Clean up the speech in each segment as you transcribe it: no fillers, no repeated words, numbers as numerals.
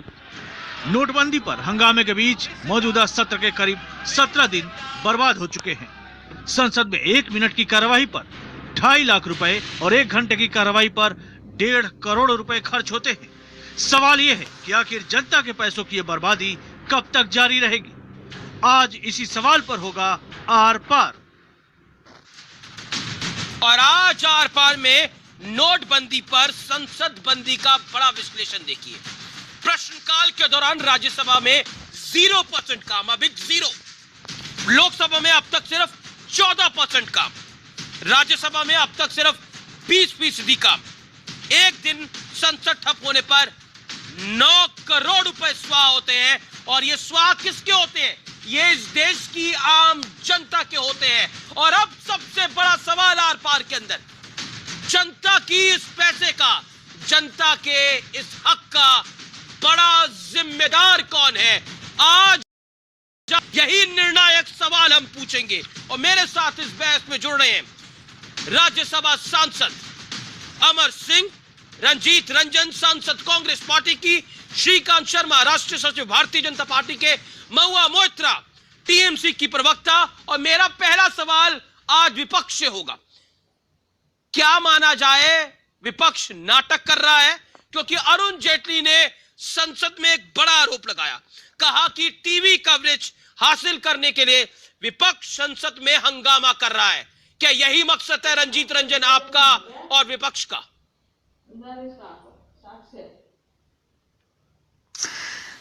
जानकारी। नोटबंदी पर हंगामे के बीच मौजूदा सत्र के करीब 17 दिन बर्बाद हो चुके हैं। संसद में 1 मिनट की कार्यवाही पर 2.5 लाख रुपए और 1 घंटे की कार्यवाही पर 1.5 करोड़ रुपए खर्च होते हैं। सवाल यह है कि आखिर जनता के पैसों की ये बर्बादी कब तक जारी रहेगी? आज इसी सवाल पर होगा आर पार। और आज आर पार में नोटबंदी पर संसद बंदी का बड़ा विश्लेषण देखिए। प्रश्नकाल के दौरान राज्यसभा में 0% काम, अभी 0। लोकसभा में अब तक सिर्फ 14% काम, राज्यसभा में अब तक सिर्फ 20% काम। एक दिन संसद ठप होने पर 9 करोड़ रुपए स्वाह होते हैं। और ये स्वाह किसके होते हैं? ये इस देश की आम जनता के होते हैं। और अब सबसे बड़ा सवाल आर पार के अंदर, जनता की इस पैसे का, जनता के इस हक का बड़ा जिम्मेदार कौन है? आज यही निर्णायक सवाल हम पूछेंगे। और मेरे साथ इस बहस में जुड़ रहे हैं राज्यसभा सांसद अमर सिंह, रंजीत रंजन सांसद कांग्रेस पार्टी की, श्रीकांत शर्मा राष्ट्रीय सचिव भारतीय जनता पार्टी के, महुआ मोइत्रा टीएमसी की प्रवक्ता। और मेरा पहला सवाल आज विपक्ष से होगा। क्या माना जाए, विपक्ष नाटक कर रहा है? क्योंकि अरुण जेटली ने संसद में एक बड़ा आरोप लगाया, कहा कि टीवी कवरेज हासिल करने के लिए विपक्ष संसद में हंगामा कर रहा है। क्या यही मकसद है रंजीत रंजन आपका और विपक्ष का?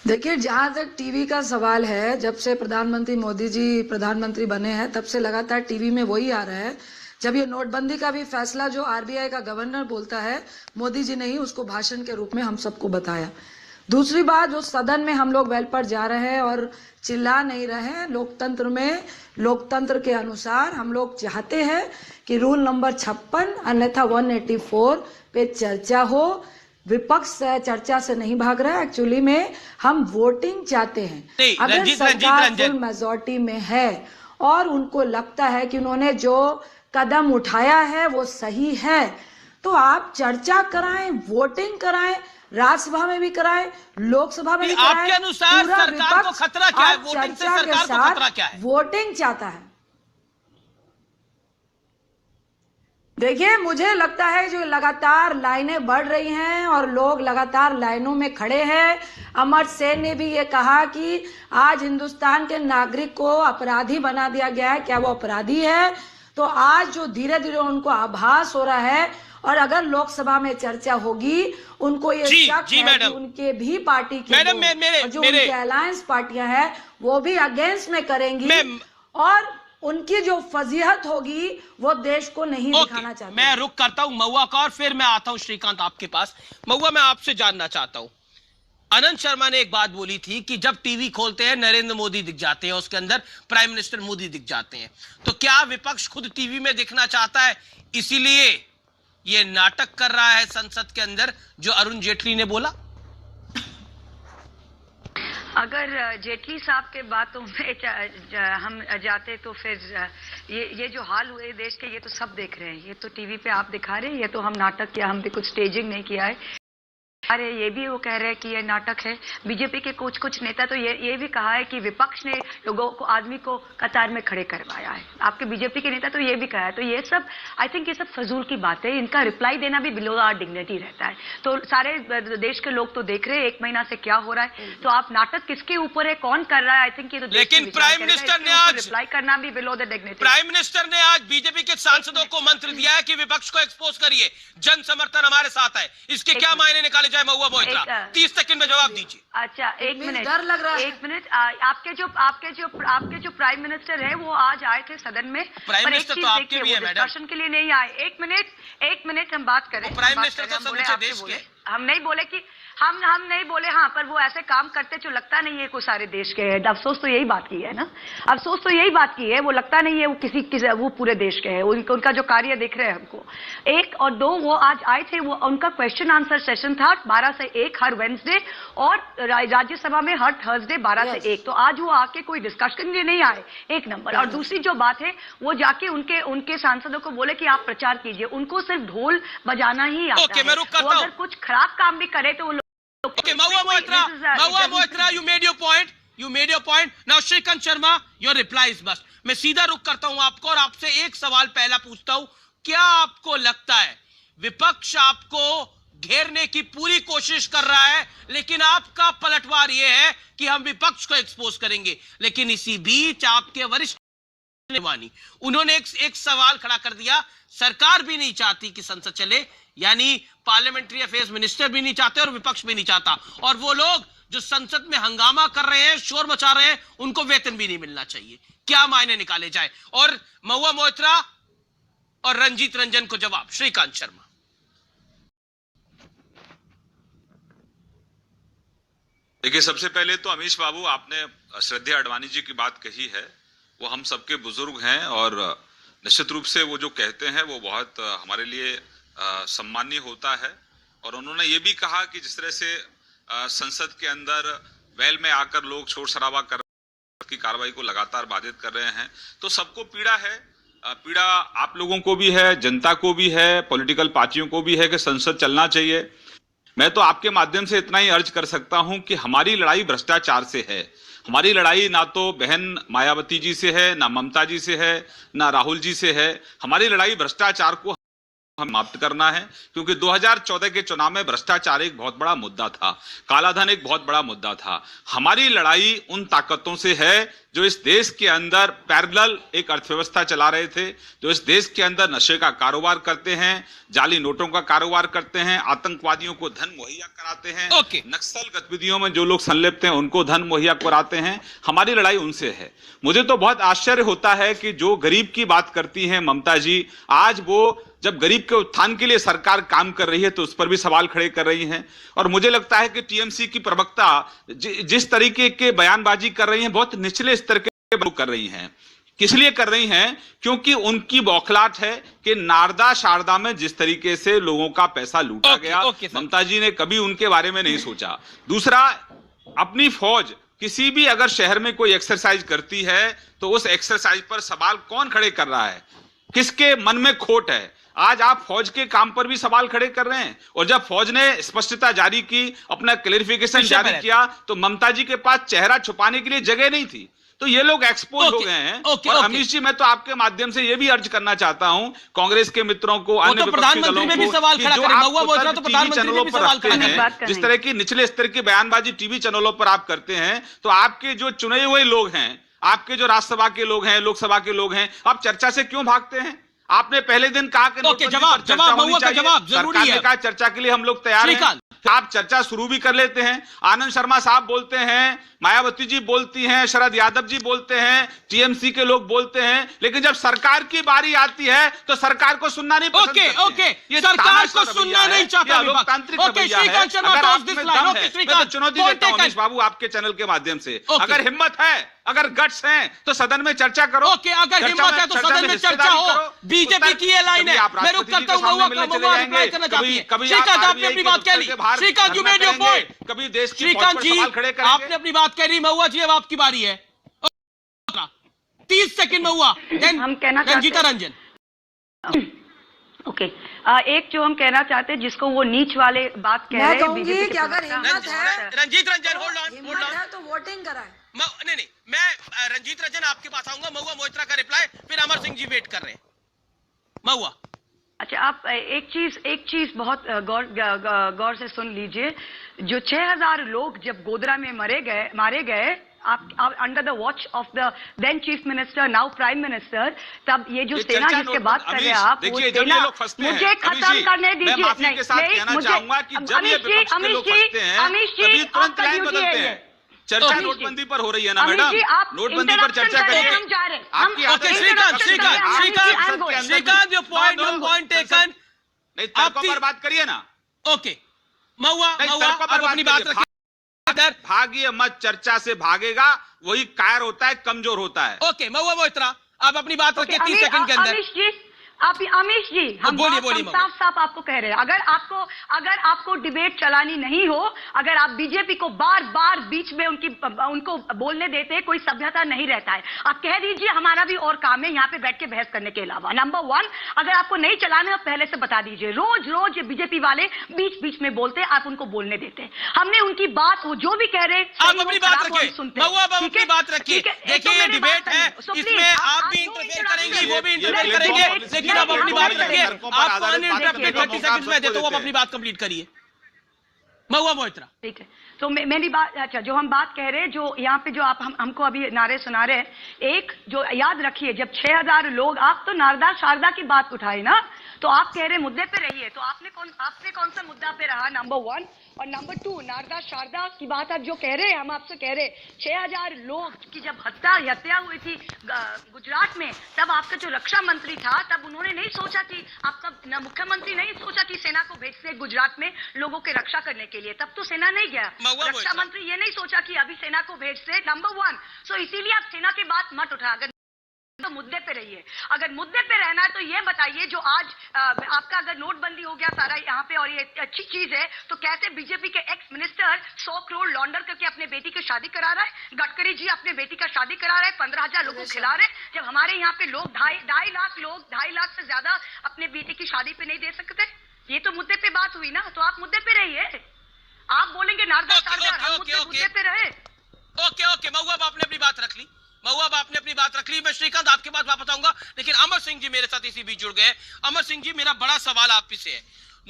देखिए, जहां तक टीवी का सवाल है, जब से प्रधानमंत्री मोदी जी प्रधानमंत्री बने हैं तब से लगातार टीवी में वही आ रहा है। जब ये नोटबंदी का भी फैसला जो आरबीआई का गवर्नर बोलता है, मोदी जी ने ही उसको भाषण के रूप में हम सबको बताया। दूसरी बात, जो सदन में हम लोग वेल पर जा रहे हैं और चिल्ला नहीं रहे हैं, लोकतंत्र में, लोकतंत्र के अनुसार हम लोग चाहते हैं कि रूल नंबर 56 अन्यथा 184 पे चर्चा हो। विपक्ष चर्चा से नहीं भाग रहा है, एक्चुअली में हम वोटिंग चाहते हैं। अगर सरकार फुल मेजॉरिटी में है और उनको लगता है कि उन्होंने जो कदम उठाया है वो सही है, तो आप चर्चा कराएं, वोटिंग कराएं, राज्यसभा में भी कराएं, लोकसभा में भी कराएं। आपके अनुसार सरकार को खतरा क्या है? वोटिंग से सरकार को खतरा क्या है? वोटिंग चाहता है। देखिए, मुझे लगता है जो लगातार लाइनें बढ़ रही हैं और लोग लगातार लाइनों में खड़े हैं। अमर सेन ने भी ये कहा कि आज हिंदुस्तान के नागरिक को अपराधी बना दिया गया है। क्या वो अपराधी है? तो आज जो धीरे धीरे उनको आभास हो रहा है, और अगर लोकसभा में चर्चा होगी, उनको ये शक है कि उनके भी पार्टी के जो उनके अलायंस पार्टियां हैं वो भी अगेंस्ट में करेंगी, और उनकी जो फजीहत होगी वो देश को नहीं दिखाना चाहते। मैं रुक करता हूं महुआ का, और फिर मैं आता हूं श्रीकांत आपके पास। महुआ, मैं आपसे जानना चाहता हूं, अनंत शर्मा ने एक बात बोली थी कि जब टीवी खोलते हैं नरेंद्र मोदी दिख जाते हैं, उसके अंदर प्राइम मिनिस्टर मोदी दिख जाते हैं। तो क्या विपक्ष खुद टीवी में दिखना चाहता है, इसीलिए ये नाटक कर रहा है संसद के अंदर जो अरुण जेटली ने बोला? अगर जेटली साहब के बातों में हम जाते तो फिर ये जो हाल हुए देश के, ये तो सब देख रहे हैं। ये तो टीवी पे आप दिखा रहे हैं, ये तो हम नाटक किया, हम भी कुछ स्टेजिंग नहीं किया है। अरे ये भी वो कह रहे हैं कि ये नाटक है। बीजेपी के कुछ नेता तो ये भी कहा है कि विपक्ष ने लोगों को, आदमी को कतार में खड़े करवाया है। आपके बीजेपी के नेता तो ये भी कहा है। तो ये सब, आई थिंक ये सब फजूल की बात है। इनका रिप्लाई देना भी बिलो आवर डिग्निटी रहता है। तो सारे देश के लोग तो देख रहे हैं 1 महीना से क्या हो रहा है। तो आप नाटक किसके ऊपर है, कौन कर रहा है, आई थिंक ये तो लेकिन प्राइम मिनिस्टर ने आज रिप्लाई करना भी below the dignity. Prime minister ने आज बीजेपी के सांसदों को मंत्र दिया है कि विपक्ष को एक्सपोज करिए, जन समर्थन हमारे साथ है। इसके क्या मायने निकाले जाए? महुआ मोइत्रा 30 सेकंड में जवाब दीजिए। अच्छा, 1 मिनट, डर लग रहा है। 1 मिनट। आपके जो प्राइम मिनिस्टर है वो आज आए थे सदन में। प्राइम मिनिस्टर तो आपके भी है मैडम। डिस्कशन के लिए नहीं आए। 1 मिनट हम बात करें। प्राइम मिनिस्टर तो समूचे देश के। हम नहीं बोले कि हम नहीं बोले, हाँ, पर वो ऐसे काम करते जो लगता नहीं है कोई सारे देश के है। अफसोस तो यही बात की है ना, अफसोस तो यही बात की है। वो लगता नहीं है वो किसी वो पूरे देश के है। उनका जो कार्य दिख रहे हैं हमको। 1 और 2 वो आज आए थे, वो उनका क्वेश्चन आंसर सेशन था 12 से 1 हर वेडनेसडे, और राज्यसभा में हर थर्सडे 12 से 1। तो आज वो आके कोई डिस्कशन के लिए नहीं आए, 1 नंबर। और दूसरी जो बात है, वो जाके उनके सांसदों को बोले कि आप प्रचार कीजिए। उनको सिर्फ ढोल बजाना ही आता है। मैं रुक करता हूं। अगर कुछ खराब काम भी करे तो Okay, Mahua Moitra, you made your point. You made your point. Now, Shrikant Sharma, your reply is must. मैं सीधा रुख करता हूं आपको और आपसे एक सवाल पहला पूछता हूं. क्या आपको लगता है विपक्ष आपको घेरने की पूरी कोशिश कर रहा है, लेकिन आपका पलटवार यह है कि हम विपक्ष को एक्सपोज करेंगे, लेकिन इसी बीच आपके वरिष्ठ उन्होंने एक सवाल खड़ा कर दिया. सरकार भी नहीं चाहती कि संसद चले, यानी पार्लियामेंट्री अफेयर्स मिनिस्टर भी नहीं चाहते और विपक्ष भी नहीं चाहता, और वो लोग जो संसद में हंगामा कर रहे हैं, शोर मचा रहे हैं, उनको वेतन भी नहीं मिलना चाहिए. क्या मायने निकाले जाए? और महुआ मोइत्रा और रंजीत रंजन को जवाब. श्रीकांत शर्मा. देखिए, सबसे पहले तो अमीश बाबू, आपने श्रद्धेय अडवाणी जी की बात कही है, वो हम सबके बुजुर्ग हैं और निश्चित रूप से वो जो कहते हैं वो बहुत हमारे लिए सम्माननीय होता है. और उन्होंने ये भी कहा कि जिस तरह से संसद के अंदर वेल में आकर लोग शोर शराबा कर की कार्रवाई को लगातार बाधित कर रहे हैं, तो सबको पीड़ा है. पीड़ा आप लोगों को भी है, जनता को भी है, पॉलिटिकल पार्टियों को भी है कि संसद चलना चाहिए. मैं तो आपके माध्यम से इतना ही अर्ज कर सकता हूं कि हमारी लड़ाई भ्रष्टाचार से है. हमारी लड़ाई ना तो बहन मायावती जी से है, ना ममता जी से है, ना राहुल जी से है. हमारी लड़ाई भ्रष्टाचार को हम समाप्त करना है, क्योंकि 2014 के चुनाव में भ्रष्टाचार एक बहुत बड़ा मुद्दा था, कालाधन एक बहुत बड़ा मुद्दा था. हमारी लड़ाई उन ताकतों से है जो इस देश के अंदर पैरेलल एक अर्थव्यवस्था चला रहे थे, जो इस देश के अंदर नशे का कारोबार करते हैं, जाली नोटों का कारोबार करते हैं, आतंकवादियों को धन मुहैया कराते हैं, नक्सल गतिविधियों में जो लोग संलिप्त हैं उनको धन मुहैया कराते हैं. हमारी लड़ाई उनसे है. मुझे तो बहुत आश्चर्य होता है कि जो गरीब की बात करती हैं ममता जी, आज वो जब गरीब के उत्थान के लिए सरकार काम कर रही है तो उस पर भी सवाल खड़े कर रही हैं. और मुझे लगता है कि टीएमसी की प्रवक्ता जिस तरीके के बयानबाजी कर रही हैं, बहुत निचले स्तर के लोग कर रही हैं. किस लिए कर रही हैं? क्योंकि उनकी बौखलाहट है कि नारदा शारदा में जिस तरीके से लोगों का पैसा लूटा गया, ममता जी ने कभी उनके बारे में नहीं सोचा. दूसरा, अपनी फौज किसी भी अगर शहर में कोई एक्सरसाइज करती है तो उस एक्सरसाइज पर सवाल कौन खड़े कर रहा है? किसके मन में खोट है? आज आप फौज के काम पर भी सवाल खड़े कर रहे हैं. और जब फौज ने स्पष्टता जारी की, अपना क्लेरिफिकेशन जारी किया, तो ममता जी के पास चेहरा छुपाने के लिए जगह नहीं थी. तो ये लोग एक्सपोज हो गए हैं. और अमीश जी, मैं तो आपके माध्यम से ये भी अर्ज करना चाहता हूं कांग्रेस के मित्रों को, अन्य विपक्षी दलों को, कि जो आप टीवी चैनलों पर रखते हैं, जिस तरह की निचले स्तर की बयानबाजी टीवी चैनलों पर आप करते हैं, तो आपके जो चुने हुए लोग हैं, आपके जो राज्यसभा के लोग हैं, लोकसभा के लोग हैं, आप चर्चा से क्यों भागते हैं? आपने पहले दिन कहा कि जवाब सरकार ने कहा चर्चा के लिए हम लोग तैयार हैं. आप चर्चा शुरू भी कर लेते हैं. आनंद शर्मा साहब बोलते हैं, मायावती जी बोलती हैं, शरद यादव जी बोलते हैं, टीएमसी के लोग बोलते हैं, लेकिन जब सरकार की बारी आती है तो सरकार को सुनना नहीं पसंद करते. ये सरकार को सुनना नहीं चाहता. लोकतांत्रिक रवैया है. अगर आप में दम है, मैं तो चुनौती देता हूं अमीश बाबू आपके चैनल के माध्यम से, अगर हिम्मत है, अगर गट्स हैं, तो सदन में चर्चा करो. अगर हिम्मत है तो सदन में चर्चा हो. बीजेपी की ये लाइन है. मैं रुक करता हूं. महुआ रिप्लाई करना चाहती है. श्रीकांत, आपने अपनी बात कह ली. Shrikant, you made your point. कभी देश की श्रीकांत जी, आपने अपनी बात कह ली. महुआ जी, अब आपकी बारी है. 30 सेकंड महुआ, हम कहना रंजीता रंजन. ओके, एक जो हम कहना चाहते हैं, जिसको वो नीच वाले बात कह रहे हैं, बीजेपी कि अगर हिम्मत है, रंजीत रंजन, होल्ड ऑन, तो वोटिंग कराएं. नहीं, मैं रंजीत रंजन आपके पास आऊंगा. महुआ मोइत्रा का रिप्लाई, फिर अमर सिंह जी वेट कर रहे हैं. महुआ. अच्छा, आप एक चीज बहुत गौर से सुन लीजिए. जो 6000 लोग जब गोधरा में मारे गए, आप under the watch of the then chief minister, now prime minister, तब ये जो सेना जिसके बात कर रहे हैं आप, वो सेना मुझे खत्म करने दीजिए. अमीश जी, चर्चा नोटबंदी पर हो रही है ना मैडम? नोटबंदी पर चर्चा करिए. हम जा रहे हैं. Shrikant, your point taken. नहीं, तर्कों पर बात करिए ना. ओके, महुआ आप अपनी बात रखिए. भागिए मत. चर्चा से भागेगा वही कायर होता है, कमजोर होता है. ओके, महुआ मोइत्रा, आप अपनी बात रखिए 30 सेकंड के अंदर. आप अमीश जी, हम बोलिए साफ साफ आपको कह रहे हैं, अगर आपको डिबेट चलानी नहीं हो, अगर आप बीजेपी को बार बार बीच में उनको बोलने देते हैं, कोई सभ्यता नहीं रहता है। आप कह दीजिए हमारा भी और काम है यहाँ पे बैठ के बहस करने के अलावा। नंबर 1, अगर आपको नहीं चलाना है पहले से बता दीजिए। रोज रोज बीजेपी वाले बीच बीच में बोलते हैं, आप उनको बोलने देते हैं। हमने उनकी बात, वो जो भी कह रहे आप अपनी बात रखिए, अपनी बात रखिए। देखिए डिबेट है, इसमें आप भी इंटरफेयर करेंगे, वो भी इंटरफेयर करेंगे, लेकिन आप अपनी बात रखिए। आपको अनइंटरप्टेड 30 सेकंड्स में देता हूं, आप अपनी बात कंप्लीट करिए। महुआ मोइत्रा, ठीक है, तो मेरी बात, अच्छा, जो हम बात कह रहे हैं, जो यहाँ पे जो आप हमको अभी नारे सुना रहे हैं, एक जो याद रखिए, जब 6000 लोग, आप तो नारदा शारदा की बात उठाई ना, तो आप कह रहे मुद्दे पे रहिए, तो आपने कौन सा मुद्दा पे रहा? नंबर 1 और नंबर 2, नारदा शारदा की बात आप जो कह रहे हैं, हम आपसे कह रहे 6000 लोग की जब हत्या हुई थी गुजरात में, तब आपका जो रक्षा मंत्री था, तब उन्होंने नहीं सोचा कि आपका मुख्यमंत्री नहीं सोचा कि सेना को भेजते गुजरात में लोगों की रक्षा करने के लिए, तब तो सेना नहीं गया। रक्षा मंत्री ये नहीं सोचा कि अभी सेना को भेजते, नंबर 1। सो इसीलिए आप सेना की बात मत उठा, अगर तो मुद्दे पे रहिए। अगर मुद्दे पे रहना है तो ये बताइए, जो आज आपका अगर नोटबंदी हो गया सारा यहाँ पे, और ये अच्छी चीज है, तो कैसे बीजेपी के एक्स मिनिस्टर 100 करोड़ लॉन्डर करके अपने बेटी की शादी करा रहा है? गडकरी जी अपने बेटी का शादी करा रहे हैं, 15,000 लोगों को खिला रहे हैं, जब हमारे यहाँ पे लोग 2.5 लाख लोग 2.5 लाख से ज्यादा अपने बेटी की शादी पे नहीं दे सकते। ये तो मुद्दे पे बात हुई ना, तो आप मुद्दे पे रहिए। आप बोलेंगे नारदा शारदा, हम मुद्दे पे रहे। ओके, महुआ आपने अपनी बात रख ली, मैं श्रीकांत आपके बाद वापस आऊंगा, लेकिन अमर सिंह जी मेरे साथ इसी बीच जुड़ गए। अमर सिंह जी, मेरा बड़ा सवाल आप से है,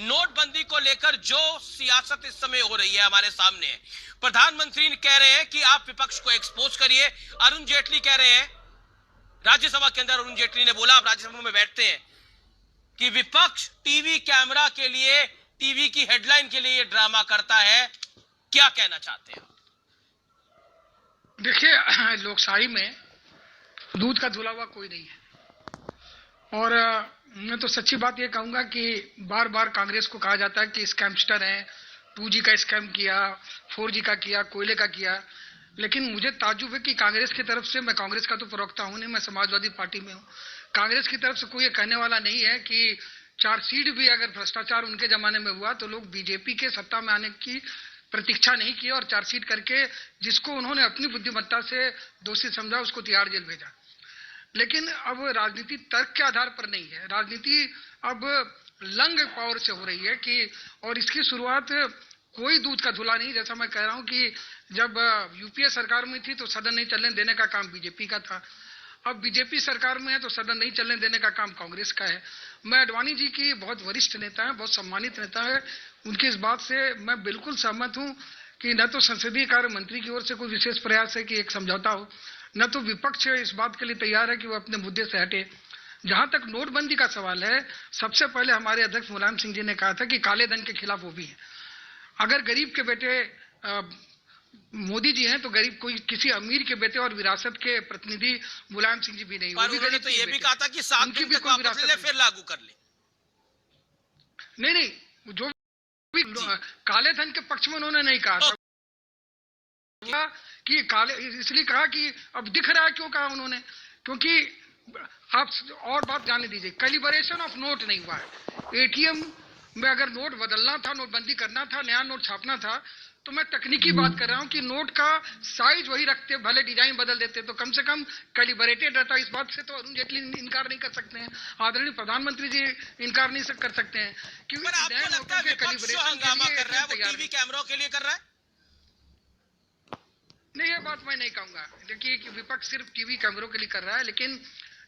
नोटबंदी को लेकर जो सियासत इस समय हो रही है हमारे सामने है, प्रधानमंत्री कह रहे हैं कि आप विपक्ष को एक्सपोज करिए, अरुण जेटली कह रहे हैं, राज्यसभा के अंदर अरुण जेटली ने बोला, आप राज्यसभा में बैठते हैं, कि विपक्ष टीवी कैमरा के लिए, टीवी की हेडलाइन के लिए ये ड्रामा करता है। क्या कहना चाहते हैं? देखिए, लोकशाही में दूध का धुला हुआ कोई नहीं है, और मैं तो सच्ची बात ये कहूंगा कि बार बार कांग्रेस को कहा जाता है कि स्कैमस्टर हैं, 2G का स्कैम किया, 4G का किया, कोयले का किया, लेकिन मुझे ताज्जुब है कि कांग्रेस की तरफ से, मैं कांग्रेस का तो प्रवक्ता हूं नहीं, मैं समाजवादी पार्टी में हूं, कांग्रेस की तरफ से कोई ये कहने वाला नहीं है कि चार्जशीट भी अगर भ्रष्टाचार उनके जमाने में हुआ तो लोग बीजेपी के सत्ता में आने की प्रतीक्षा नहीं की और चार्जशीट करके जिसको उन्होंने अपनी बुद्धिमत्ता से दोषी समझा उसको तिहाड़ जेल भेजा। लेकिन अब राजनीति तर्क के आधार पर नहीं है, राजनीति अब लंग पावर से हो रही है कि, और इसकी शुरुआत कोई दूध का धुला नहीं, जैसा मैं कह रहा हूं कि जब यूपीए सरकार में थी तो सदन नहीं चलने देने का काम बीजेपी का था, अब बीजेपी सरकार में है तो सदन नहीं चलने देने का काम कांग्रेस का है। मैं अडवाणी जी की बहुत वरिष्ठ नेता है, बहुत सम्मानित नेता है, उनकी इस बात से मैं बिल्कुल सहमत हूं कि न तो संसदीय कार्य मंत्री की ओर से कोई विशेष प्रयास है कि एक समझौता हो, न तो विपक्ष इस बात के लिए तैयार है कि वो अपने मुद्दे से हटे। जहां तक नोटबंदी का सवाल है, सबसे पहले हमारे अध्यक्ष मुलायम सिंह जी ने कहा था कि काले धन के खिलाफ वो भी है। अगर गरीब के बेटे मोदी जी हैं तो गरीब कोई किसी अमीर के बेटे और विरासत के प्रतिनिधि मुलायम सिंह जी भी नहीं, पर उन्होंने तो ये भी कहा था कि 7 दिन तक वापस ले फिर लागू कर ले। नहीं, जो भी काले धन के पक्ष में उन्होंने नहीं कहा था कि काले, इसलिए कहा कि अब दिख रहा है, क्यों कहा उन्होंने, क्योंकि आप और बात जाने दीजिए, कैलिब्रेशन ऑफ नोट नहीं हुआ है। एटीएम में अगर नोट बदलना था, नोटबंदी करना था, नया नोट छापना था, तो मैं तकनीकी बात कर रहा हूं कि नोट का साइज वही रखते, भले डिजाइन बदल देते तो कम से कम कैलिब्रेटेड रहता। इस बात से तो अरुण जेटली इनकार नहीं कर सकते हैं, आदरणीय प्रधानमंत्री जी इनकार नहीं कर सकते हैं, क्योंकि आपको लगता है विपक्ष जो हंगामा कर रहा है वो टीवी कैमरों के लिए कर रहा है? नहीं, ये बात मैं नहीं कहूंगा। देखिए कि विपक्ष सिर्फ टीवी कैमरों के लिए कर रहा है, लेकिन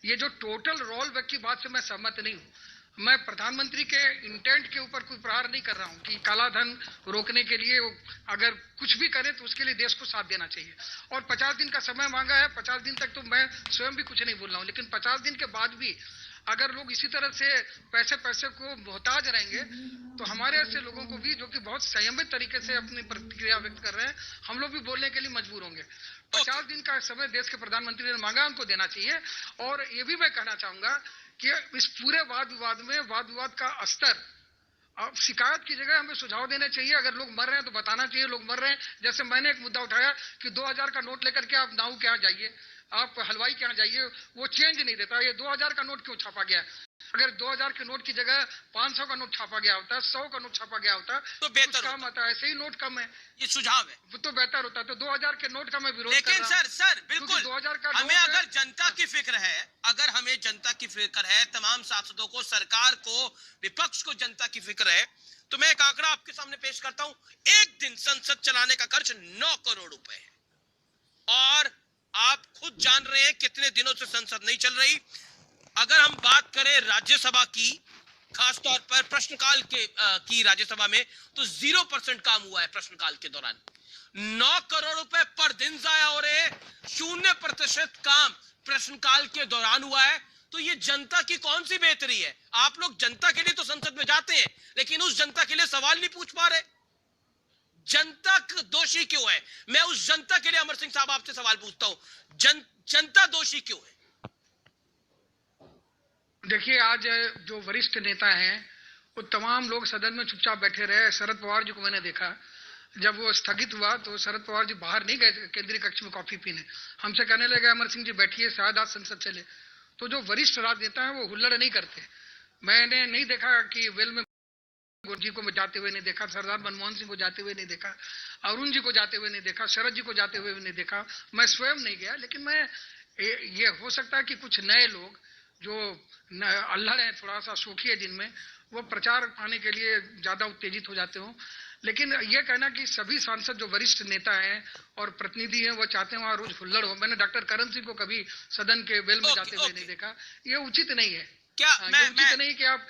ये जो टोटल रोल बैक की बात से मैं सहमत नहीं हूं। मैं प्रधानमंत्री के इंटेंट के ऊपर कोई प्रहार नहीं कर रहा हूं कि काला धन रोकने के लिए अगर कुछ भी करें तो उसके लिए देश को साथ देना चाहिए, और 50 दिन का समय मांगा है, 50 दिन तक तो मैं स्वयं भी कुछ नहीं बोल रहा हूं, लेकिन 50 दिन के बाद भी अगर लोग इसी तरह से पैसे को मोहताज रहेंगे तो हमारे ऐसे लोगों को भी, जो कि बहुत संयमित तरीके से अपनी प्रतिक्रिया व्यक्त कर रहे हैं, हम लोग भी बोलने के लिए मजबूर होंगे। 50 दिन का समय देश के प्रधानमंत्री ने मांगा, उनको देना चाहिए। और ये भी मैं कहना चाहूंगा कि इस पूरे वाद विवाद का स्तर, अब शिकायत की जगह हमें सुझाव देने चाहिए। अगर लोग मर रहे हैं तो बताना चाहिए लोग मर रहे हैं। जैसे मैंने एक मुद्दा उठाया कि 2000 का नोट लेकर के आप नाऊ के यहाँ जाइए, आप हलवाई के यहाँ जाइए, वो चेंज नहीं देता, ये 2000 का नोट क्यों छापा गया? अगर 2000 के नोट की जगह 500 का नोट छापा गया होता, 100 का नोट छापा गया होता तो बेहतर कुछ काम आता है। ऐसे ही नोट कम है, ये सुझाव है। वो तो बेहतर होता। तो 2000 के नोट का मैं विरोध कर लेकिन रहा हूं। सर बिल्कुल 2000 का हमें नोट अगर जनता की फिक्र है, अगर हमें जनता की फिक्र है, तमाम सांसदों को, सरकार को, विपक्ष को जनता की फिक्र है, तो मैं एक आंकड़ा आपके सामने पेश करता हूं। एक दिन संसद चलाने का खर्च 9 करोड़ रुपए है, और आप खुद जान रहे हैं कितने दिनों से संसद नहीं चल रही। अगर हम बात करें राज्यसभा की, खासतौर पर प्रश्नकाल की राज्यसभा में, तो 0% काम हुआ है प्रश्नकाल के दौरान। 9 करोड़ रुपए पर दिन जाया हो रहे हैं, 0% काम प्रश्नकाल के दौरान हुआ है। तो ये जनता की कौन सी बेहतरी है? आप लोग जनता के लिए तो संसद में जाते हैं, लेकिन उस जनता के लिए सवाल नहीं पूछ पा रहे। जनता दोषी क्यों है? मैं उस जनता के लिए अमर सिंह साहब आपसे सवाल पूछता हूं, जनता दोषी क्यों है? देखिए, आज जो वरिष्ठ नेता हैं वो तमाम लोग सदन में चुपचाप बैठे रहे। शरद पवार जी को मैंने देखा, जब वो स्थगित हुआ तो शरद पवार जी बाहर नहीं गए केंद्रीय कक्ष में कॉफी पीने, हमसे कहने लगे अमर सिंह जी बैठिए, शायद आज संसद चले। तो जो वरिष्ठ राजनेता है वो हुल्लड़ नहीं करते। मैंने नहीं देखा कि वेल में जी को जाते हुए नहीं देखा, सरदार मनमोहन सिंह को जाते हुए नहीं देखा, अरुण जी को जाते हुए नहीं देखा, शरद जी को जाते हुए नहीं देखा। मैं स्वयं नहीं गया, लेकिन मैं ये हो सकता है कि कुछ नए लोग जो अल्हड़ है, थोड़ा सा शोखी है जिनमें, वो प्रचार पाने के लिए ज्यादा उत्तेजित हो जाते हो। लेकिन ये कहना कि सभी सांसद जो वरिष्ठ नेता हैं और प्रतिनिधि हैं वो चाहते हैं वहां रोज हुल्लड़ हो। मैंने डॉक्टर करण सिंह को कभी सदन के वेल में जाते हुए नहीं देखा। ये उचित नहीं है। क्या ये उचित नहीं कि आप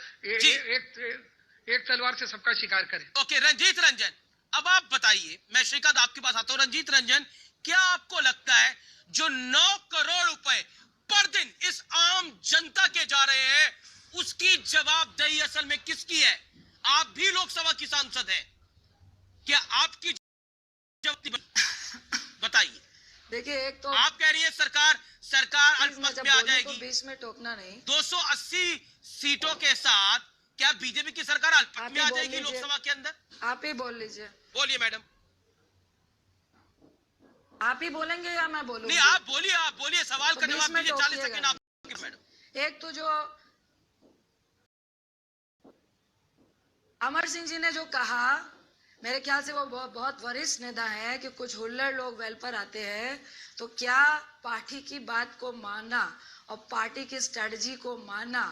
एक तलवार से सबका शिकार करें। ओके, रंजीत रंजन, अब आप बताइए, मैं श्रीकांत आपके पास आता हूं। रंजीत रंजन, क्या आपको लगता है जो 9 करोड़ रुपए पर दिन इस आम जनता के जा रहे हैं, उसकी जवाबदेही असल में किसकी है? आप भी लोकसभा की सांसद हैं, क्या आपकी बताइए। देखिए, एक तो आप कह रही है सरकार अल्पमत में आ जाएगी, बीच में टोकना नहीं। 280 सीटों के साथ क्या बीजेपी की सरकार अल्पमत में आ जाएगी लोकसभा के अंदर? आप ही बोल लीजिए। बोलिए मैडम। आप ही बोलेंगे या मैं बोलूंगी? नहीं, आप बोलिए, सवाल का जवाब दीजिए। 40 सेकंड आपके मैडम। एक तो जो अमर सिंह जी ने जो कहा, मेरे ख्याल से वो बहुत वरिष्ठ नेता है कि कुछ हुल्लड़ लोग वेल पर आते हैं, तो क्या पार्टी की बात को मानना और पार्टी की स्ट्रेटजी को मानना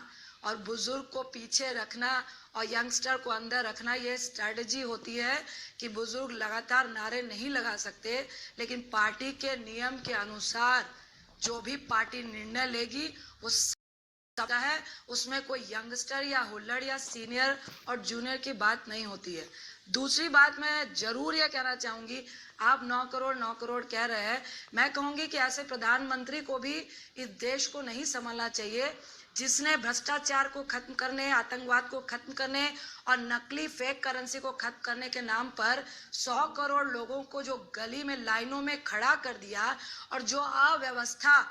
और बुजुर्ग को पीछे रखना और यंगस्टर को अंदर रखना, ये स्ट्रेटजी होती है कि बुजुर्ग लगातार नारे नहीं लगा सकते, लेकिन पार्टी के नियम के अनुसार जो भी पार्टी निर्णय लेगी वो है, उसमें कोई यंगस्टर या हुल्लड़ या सीनियर और जूनियर की बात नहीं होती है। दूसरी बात मैं जरूर ये कहना चाहूंगी, आप 9 करोड़ कह रहे हैं, मैं कहूंगी कि ऐसे प्रधानमंत्री को भी इस देश को नहीं संभालना चाहिए जिसने भ्रष्टाचार को खत्म करने, आतंकवाद को खत्म करने और नकली फेक करेंसी को खत्म करने के नाम पर 100 करोड़ लोगों को जो गली में लाइनों में खड़ा कर दिया और जो अव्यवस्था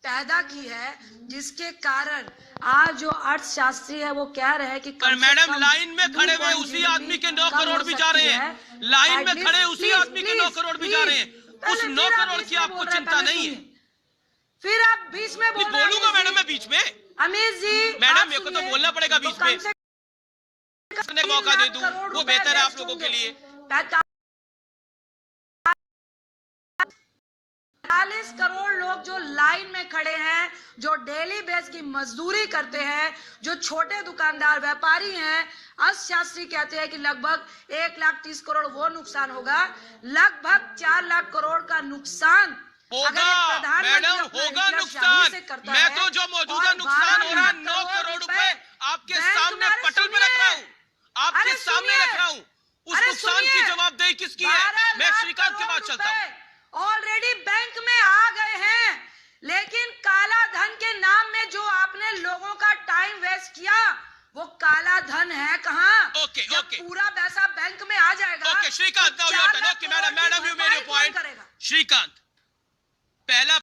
पैदा की है, जिसके कारण आज जो अर्थशास्त्री है वो कह रहे हैं कि पर मैडम लाइन में खड़े हुए उसी आदमी के 9 करोड़ भी जा रहे हैं। लाइन में खड़े उसी आदमी के 9 करोड़ भी जा रहे हैं। उस 9 करोड़ की आपको चिंता नहीं है? फिर आप बीच में बोलूंगा मैडम मैं बीच में। अमित जी, मैडम मेरे को तो बोलना पड़ेगा बीच में, मौका दे दूं वो बेहतर है आप लोगों के लिए। 40 करोड़ लोग जो लाइन में खड़े हैं, जो डेली बेस की मजदूरी करते हैं, जो छोटे दुकानदार व्यापारी हैं, अर्थशास्त्री कहते हैं कि लगभग 1,30,000 करोड़ वो नुकसान होगा। लगभग 4 लाख करोड़ का नुकसान होगा मैडम, होगा नुकसान। मैं तो जो मौजूदा नुकसान हो रहा है 9 करोड़ रुपए आपके सामने पटल में रख रहा हूँ, आपके सामने रख रहा हूँ। उस नुकसान की जवाबदेही किसकी है? मैं श्रीकांत के पास चलता हूँ। ऑलरेडी बैंक में आ गए हैं, लेकिन काला धन के नाम में जो आपने लोगों का टाइम वेस्ट किया, वो काला धन है कहाँ? ओके, पूरा पैसा बैंक में आ जाएगा। Okay Shrikant, now your turn. Okay madam, you made your point. Shrikant, पहला